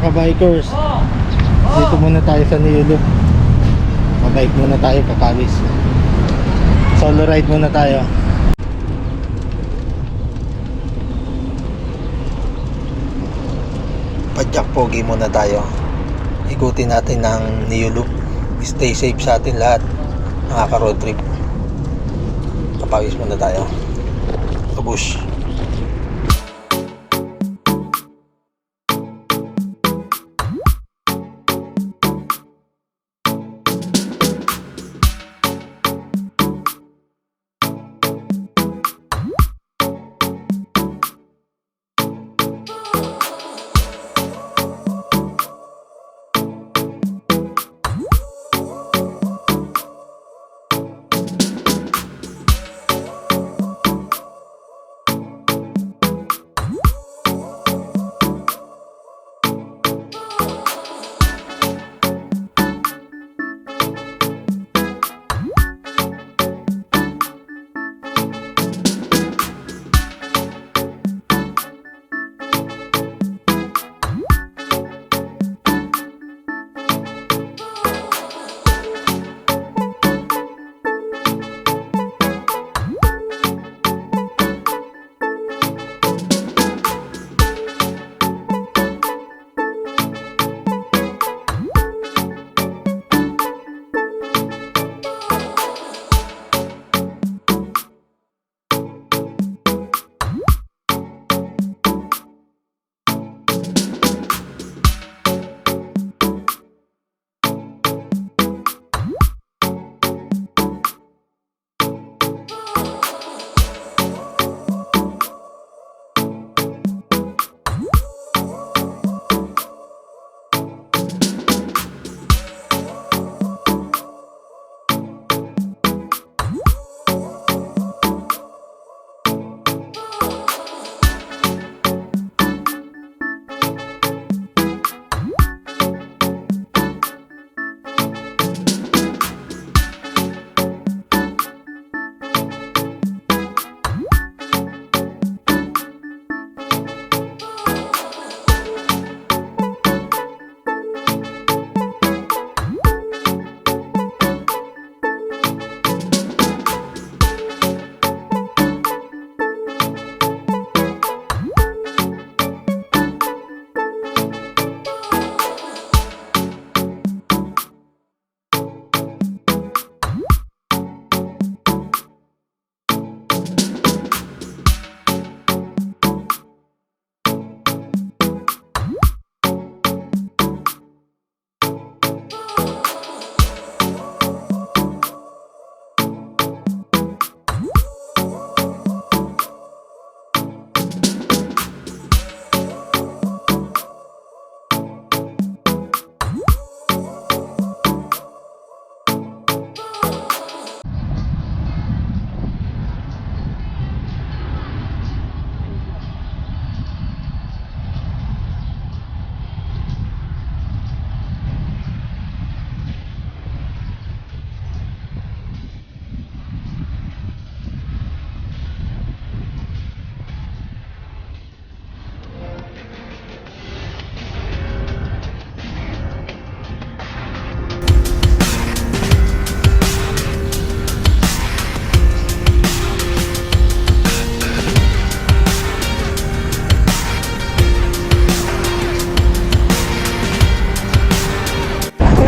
mga kabikers, dito muna tayo sa Neopolitan. Mabike muna tayo, kakawis. Solo ride muna tayo. Padyak pogi muna tayo. Ikutin natin ng Neopolitan. Stay safe sa atin lahat, mga ka-road trip. Kapawis muna tayo. Kabush.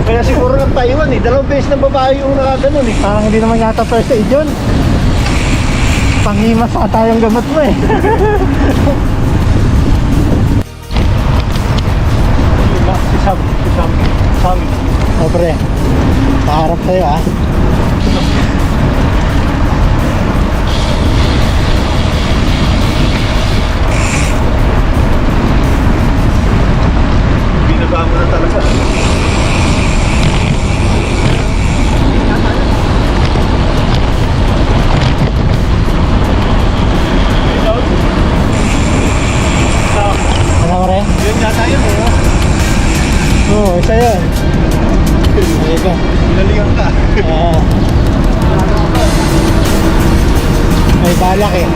Kaya siguro lang Taiwan eh, dalawang beses na babae yung nakaganon eh. Parang hindi naman yata first aid yun. Panghimas ata yung gamot mo eh. Si Sam. O pre, paharap sa'yo ah. Binaba mo na talaga. Ano pre? Yun yata yun eh. Oo, isa yun. Ika. Pinalihan ka. May balak eh.